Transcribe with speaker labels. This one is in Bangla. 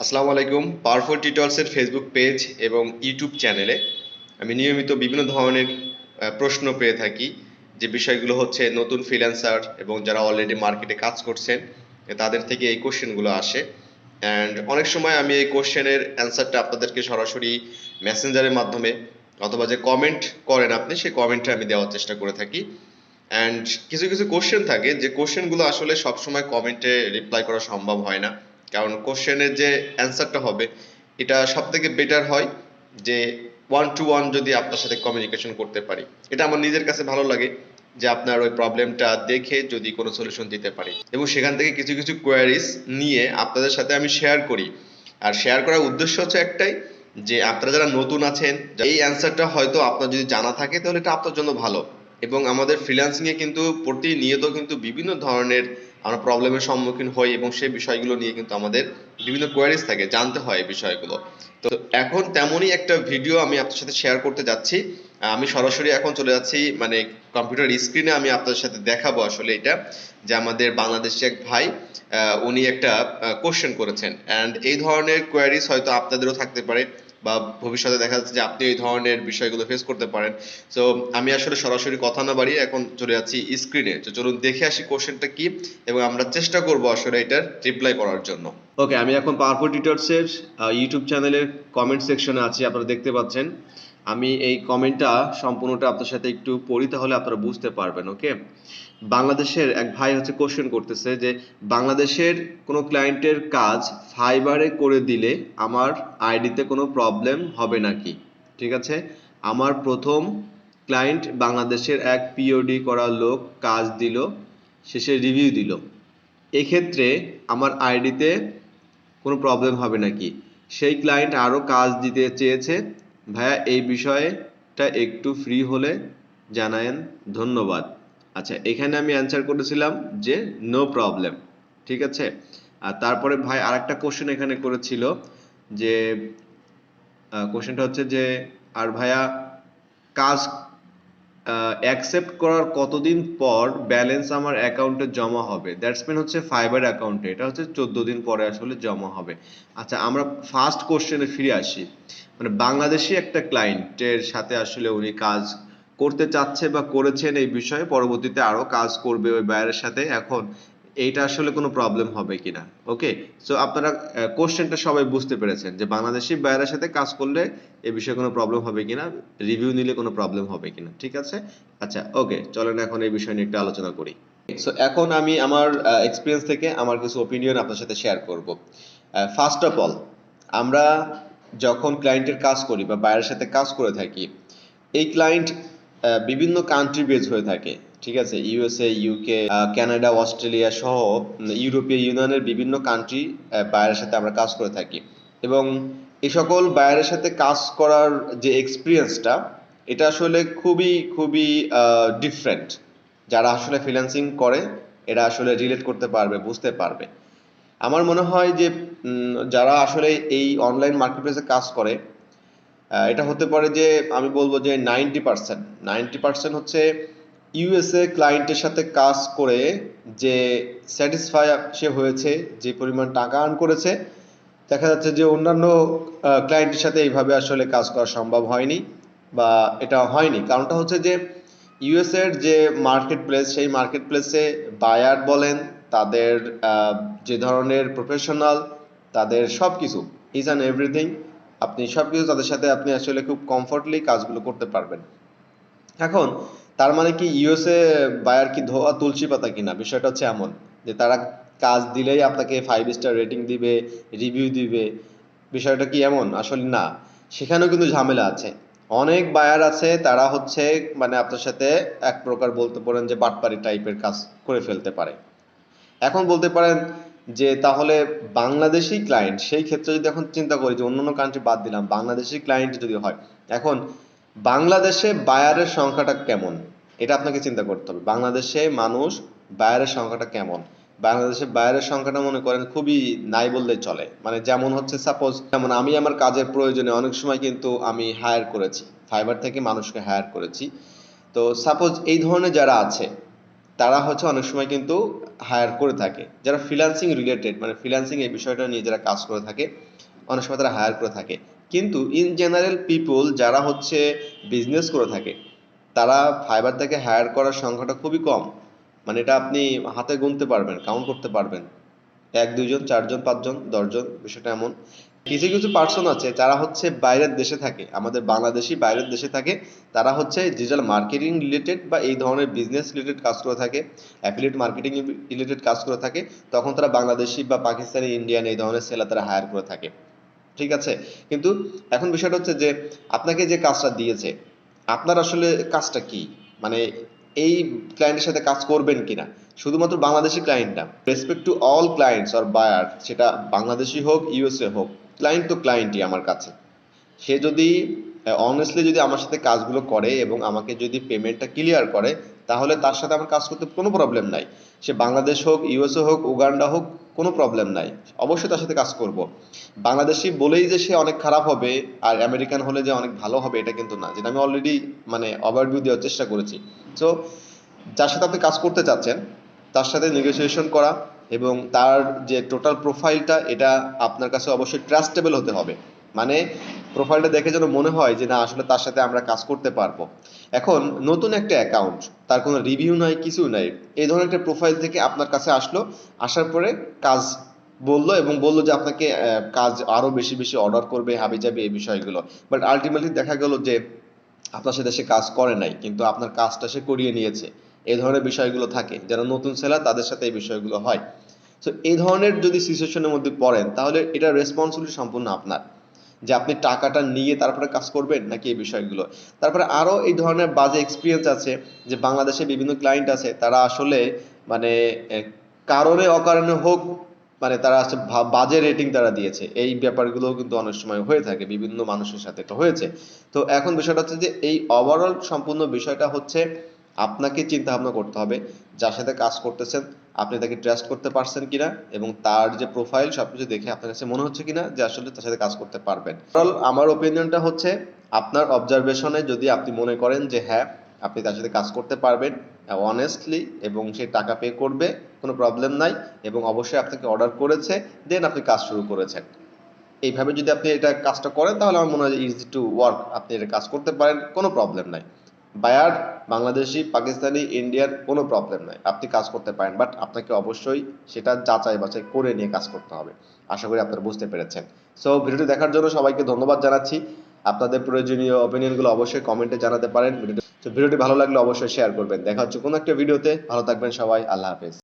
Speaker 1: আসসালামু আলাইকুম। পাওয়ারফুল টিউটোরিয়ালস এর ফেসবুক পেজ এবং ইউটিউব চ্যানেলে আমি নিয়মিত বিভিন্ন ধরনের প্রশ্ন পেয়ে থাকি, যে বিষয়গুলো হচ্ছে নতুন ফ্রিল্যান্সার এবং যারা অলরেডি মার্কেটে কাজ করছেন তাদের থেকে এই কোশ্চেনগুলো আসে। অ্যান্ড অনেক সময় আমি এই কোশ্চেনের অ্যান্সারটা আপনাদেরকে সরাসরি মেসেঞ্জারের মাধ্যমে অথবা যে কমেন্ট করেন আপনি সেই কমেন্টে আমি দেওয়ার চেষ্টা করে থাকি। অ্যান্ড কিছু কিছু কোশ্চেন থাকে যে কোশ্চেনগুলো আসলে সবসময় কমেন্টে রিপ্লাই করা সম্ভব হয় না, কারণ কোশ্চেনের যে অ্যান্সারটা হবে এটা সব থেকে বেটার হয় যে ওয়ান টু ওয়ান যদি আপনার সাথে কমিউনিকেশন করতে পারি। এটা আমার নিজের কাছে ভালো লাগে যে আপনার ওই প্রবলেমটা দেখে যদি কোনো সলিউশন দিতে পারি এবং সেখান থেকে কিছু কিছু কোয়ারিজ নিয়ে আপনাদের সাথে আমি শেয়ার করি। আর শেয়ার করার উদ্দেশ্য হচ্ছে একটাই, যে আপনারা যারা নতুন আছেন এই অ্যান্সারটা হয়তো আপনার যদি জানা থাকে তাহলে এটা আপনার জন্য ভালো। এবং আমাদের ফ্রিল্যান্সিং এ কিন্তু প্রতিনিয়ত কিন্তু বিভিন্ন ধরনের আমরা প্রবলেমের সম্মুখীন হই এবং সেই বিষয়গুলো নিয়ে কিন্তু আমাদের বিভিন্ন কোয়ারিজ থাকে, জানতে হয় এই বিষয়গুলো। তো এখন তেমনই একটা ভিডিও আমি আপনার সাথে শেয়ার করতে যাচ্ছি। আমি সরাসরি এখন চলে যাচ্ছি, মানে কম্পিউটার স্ক্রিনে আমি আপনাদের সাথে দেখাবো আসলে এটা, যে আমাদের বাংলাদেশি এক ভাই উনি একটা কোশ্চেন করেছেন। অ্যান্ড এই ধরনের কোয়ারিজ হয়তো আপনাদেরও থাকতে পারে বা ভবিষ্যতে দেখা যাচ্ছে যে আপনি এই ধরনের বিষয়গুলো ফেস করতে পারেন। সো আমি আসলে সরাসরি কথা না বাড়িয়ে এখন চলে যাচ্ছি স্ক্রিনে। তো চলুন দেখে আসি কোশ্চেনটা কি এবং আমরা চেষ্টা করব আসলে এটার রিপ্লাই করার জন্য। ওকে, আমি এখন পাওয়ারফুল টিউটোরিয়ালস এর ইউটিউব চ্যানেলের কমেন্ট সেকশনে আছি, আপনারা দেখতে পাচ্ছেন। আমি এই কমেন্টটা সম্পূর্ণটা আপনার সাথে একটু পড়ি, তাহলে আপনারা বুঝতে পারবেন। ওকে, বাংলাদেশের এক ভাই হচ্ছে কোশ্চেন করতেছে যে বাংলাদেশের কোনো ক্লায়েন্টের কাজ ফাইবারে করে দিলে আমার আইডিতে কোনো প্রবলেম হবে নাকি। ঠিক আছে, আমার প্রথম ক্লায়েন্ট বাংলাদেশের এক পিওডি করা লোক কাজ দিল, শেষে রিভিউ দিল, এক্ষেত্রে আমার আইডিতে কোনো প্রবলেম হবে নাকি। সেই ক্লায়েন্ট আরও কাজ দিতে চেয়েছে, ভাইয়া এই বিষয়টা একটু ফ্রি হলে জানায়েন, ধন্যবাদ। আচ্ছা, এখানে আমি অ্যান্সার করেছিলাম যে নো প্রবলেম। ঠিক আছে, আর তারপরে ভাই আরেকটা কোশ্চেন এখানে করেছিল, যে কোশ্চেনটা হচ্ছে যে আর ভাইয়া কাজ অ্যাকসেপ্ট করার কতদিন পর ব্যালেন্স আমার অ্যাকাউন্টে জমা হবে। দ্যাটস মিন হচ্ছে ফাইবার অ্যাকাউন্টে এটা হচ্ছে 14 দিন পরে আসলে জমা হবে। আচ্ছা, আমরা ফার্স্ট কোশ্চেনে ফিরে আসি। মানে বাংলাদেশি একটা ক্লায়েন্টের সাথে আসলে উনি কাজ করতে চাচ্ছে বা করেছেন এই বিষয়ে, পরবর্তীতে আরো কাজ করবে ওই বায়ারের সাথে। এখন এইটা আসলে কোনো প্রবলেম হবে কিনা। ওকে, সো আপনারা কোশ্চেনটা সবাই বুঝতে পেরেছেন যে বাংলাদেশি বায়ারের সাথে কাজ করলে এ বিষয়ে কোনো প্রবলেম হবে কিনা, রিভিউ নিলে কোনো প্রবলেম হবে কিনা। ঠিক আছে, আচ্ছা ওকে, চলেন এখন এই বিষয় নিয়ে একটু আলোচনা করি। সো এখন আমি আমার এক্সপিরিয়েন্স থেকে আমার কিছু ওপিনিয়ন আপনার সাথে শেয়ার করব। ফার্স্ট অফ অল, আমরা যখন ক্লায়েন্টের কাজ করি বা বায়ারের সাথে কাজ করে থাকি, এই ক্লায়েন্ট বিভিন্ন কান্ট্রি বেজ হয়ে থাকে। ঠিক আছে, ইউএসএ, ইউকে, কানাডা, অস্ট্রেলিয়া সহ ইউরোপীয় ইউনিয়নের বিভিন্ন কান্ট্রি বায়ারের সাথে আমরা কাজ করে থাকি। এবং এই সকল বায়ারের সাথে কাজ করার যে এক্সপিরিয়েন্সটা, এটা আসলে খুবই খুবই ডিফারেন্ট। যারা আসলে ফ্রিল্যান্সিং করে এরা আসলে রিলেট করতে পারবে, বুঝতে পারবে। আমার মনে হয় যে যারা আসলে এই অনলাইন মার্কেটপ্লেসে কাজ করে, এটা হতে পারে যে আমি বলবো যে 90% হচ্ছে ইউএসএ ক্লায়েন্টের সাথে কাজ করে যে স্যাটিসফাই সে হয়েছে, যে পরিমাণ টাকা আর্ন করেছে। দেখা যাচ্ছে যে অন্যান্য ক্লায়েন্টের সাথে এইভাবে আসলে কাজ করা সম্ভব হয়নি বা এটা হয়নি। কারণটা হচ্ছে যে ইউএসএ এর যে মার্কেট প্লেস, সেই মার্কেট প্লেসে বায়ার বলেন, তাদের যে ধরনের প্রফেশনাল, তাদের সব কিছু ইজ অ্যান্ড এভরিথিং, আপনি সবকিছু তাদের সাথে আপনি আসলে খুব কমফোর্টলি কাজগুলো করতে পারবেন। এখন তার মানে কি ইউএসএ বায়ার কি ধোয়া তুলসী পাতা কিনা? বিষয়টা হচ্ছে এমন যে তারা কাজ দিলেই আপনাকে 5 স্টার রেটিং দিবে, রিভিউ দিবে। বিষয়টা কি এমন? আসলে না, সেখানেও কিন্তু ঝামেলা আছে। অনেক বায়ার আছে তারা হচ্ছে মানে আপনার সাথে এক প্রকার বলতে পারেন যে বাটপারি টাইপের কাজ করে ফেলতে পারে। এখন বলতে পারেন যে তাহলে বাংলাদেশি ক্লায়েন্ট, সেই ক্ষেত্রে যদি এখন চিন্তা করি যে অন্যান্য কান্ট্রি বাদ দিলাম, বাংলাদেশি ক্লায়েন্ট যদি হয়, এখন বাংলাদেশে বায়ারের সংখ্যাটা কেমন এটা আপনাকে চিন্তা করতে হবে। বাংলাদেশে মানুষ বায়ারের সংখ্যাটা কেমন? বাংলাদেশে বায়ারের সংখ্যাটা মনে করেন খুবই নাই বললেই চলে। মানে যেমন হচ্ছে সাপোজ, যেমন আমি আমার কাজের প্রয়োজনে অনেক সময় কিন্তু আমি হায়ার করেছি, ফাইবার থেকে মানুষকে হায়ার করেছি। তো সাপোজ এই ধরনের যারা আছে, তারা হচ্ছে অনেক সময় কিন্তু হায়ার করে থাকে, যারা ফ্রিল্যান্সিং রিলেটেড মানে ফ্রিল্যান্সিং এই বিষয়টা নিয়ে যারা কাজ করে থাকে অনেক সময় তারা হায়ার করে থাকে। কিন্তু ইন জেনারেল পিপল যারা হচ্ছে বিজনেস করে থাকে তারা ফাইবার থেকে হায়ার করার সংখ্যাটা খুবই কম। মানে এটা আপনি হাতে গুনতে পারবেন, কাউন্ট করতে পারবেন, 1 2 জন 4 জন 5 জন 10 জন, বিষয়টা এমন। কিছু কিছু পার্সন আছে যারা হচ্ছে বাইরের দেশে থাকে, আমাদের বাংলাদেশি বাইরের দেশে থাকে, তারা হচ্ছে ডিজিটাল মার্কেটিং রিলেটেড বা এই ধরনের বিজনেস রিলেটেড কাজ করে থাকে, অ্যাফিলিয়েট মার্কেটিং রিলেটেড কাজ করে থাকে, তখন তারা বাংলাদেশি বা পাকিস্তানি ইন্ডিয়ান এই ধরনের সেলার তারা হায়ার করে থাকে। ঠিক আছে? কিন্তু এখন বিষয়টা হচ্ছে যে আপনাকে যে কাজটা দিয়েছে, আপনার আসলে কাজটা কি? মানে এই ক্লায়েন্টের সাথে কাজ করবেন কিনা? শুধুমাত্র বাংলাদেশি ক্লায়েন্ট না, respect to all clients or buyer, সেটা বাংলাদেশি হোক ইউএসএ হোক, ক্লায়েন্ট তো ক্লায়েন্টই আমার কাছে। সে যদি অনেস্টলি যদি আমার সাথে কাজগুলো করে এবং আমাকে যদি পেমেন্টটা ক্লিয়ার করে, তাহলে তার সাথে আমার কাজ করতে কোনো প্রবলেম নাই। সে বাংলাদেশ হোক ইউএসএ হোক উগান্ডা হোক, কোনো প্রবলেম নাই, অবশ্যই তার সাথে কাজ করব। বাংলাদেশি বলেই যে সে অনেক খারাপ হবে আর আমেরিকান হলে যে অনেক ভালো হবে এটা কিন্তু না, যেটা আমি অলরেডি মানে ওভারভিউ দেওয়ার চেষ্টা করেছি। সো যার সাথে আপনি কাজ করতে চাচ্ছেন তার সাথে নেগোসিয়েশন করা এবং তার যে টোটাল প্রোফাইলটা এটা আপনার কাছে অবশ্যই ট্রাস্টেবল হতে হবে। মানে প্রোফাইলটা দেখে যেন মনে হয় যে না আসলে তার সাথে আমরা কাজ করতে পারবো। এখন নতুন একটা অ্যাকাউন্ট, তার কোনো রিভিউ নাই কিছু নাই, এই ধরনের একটা প্রোফাইল থেকে আপনার কাছে আসলো, আসার পরে কাজ বললো এবং বললো যে আপনাকে কাজ আরো বেশি বেশি অর্ডার করবে হাবিজাবি এই বিষয়গুলো। বাট আলটিমেটলি দেখা গেল যে আপনার সাথে সে কাজ করে নাই কিন্তু আপনার কাজটা সে করিয়ে নিয়েছে। এই ধরনের বিষয়গুলো থাকে, যারা নতুন সেলার তাদের সাথে এই বিষয়গুলো হয়। সো এই ধরনের যদি সিচুয়েশনের মধ্যে পড়েন তাহলে এটা রেসপন্সিবিলিটি সম্পূর্ণ আপনার, যে আপনি টাকাটা নিয়ে তারপরে কাজ করবেন নাকি এই বিষয়গুলো। তারপরে আরো এই ধরনের বাজে এক্সপিরিয়েন্স আছে যে বাংলাদেশে বিভিন্ন ক্লায়েন্ট আছে তারা আসলে মানে কারণে অকারণে হোক মানে তারা আছে বাজে রেটিং তারা দিয়েছে, এই ব্যাপারগুলো কিন্তু অনেক সময় হয়ে থাকে, বিভিন্ন মানুষের সাথে এটা হয়েছে। তো এখন বিষয়টা হচ্ছে যে এই ওভারঅল সম্পূর্ণ বিষয়টা হচ্ছে আপনাকে চিন্তা ভাবনা করতে হবে যার সাথে কাজ করতেছেন আপনি তাকে ট্রাস্ট করতে পারছেন কিনা এবং তার যে প্রোফাইল সবকিছু দেখে আপনার কাছে মনে হচ্ছে কিনা যে আসলে তার সাথে কাজ করতে পারবেন। ওভারঅল আমার ওপিনিয়নটা হচ্ছে আপনার অবজারভেশনে যদি আপনি মনে করেন যে হ্যাঁ আপনি তার সাথে কাজ করতে পারবেন অনেস্টলি এবং সে টাকা পে করবে, কোনো প্রবলেম নাই, এবং অবশ্যই আপনাকে অর্ডার করেছে, দেন আপনি কাজ শুরু করেছেন, এইভাবে যদি আপনি এটা কাজটা করেন তাহলে আমার মনে হয় ইজি টু ওয়ার্ক, আপনি এটা কাজ করতে পারেন, কোনো প্রবলেম নাই। বায়ার বাংলাদেশি পাকিস্তানি ইন্ডিয়ান কোনো প্রবলেম নাই, আপনি কাজ করতে পারেন, বাট আপনাকে অবশ্যই সেটা যাচাই বাছাই করে নিয়ে কাজ করতে হবে। আশা করি আপনারা বুঝতে পেরেছেন। সো ভিডিওটি দেখার জন্য সবাইকে ধন্যবাদ জানাচ্ছি। আপনাদের প্রয়োজনীয় অপিনিয়নগুলো অবশ্যই কমেন্টে জানাতে পারেন। ভিডিওটি ভালো লাগলে অবশ্যই শেয়ার করবেন। দেখা হচ্ছে কোনো একটা ভিডিওতে, ভালো থাকবেন সবাই, আল্লাহ হাফেজ।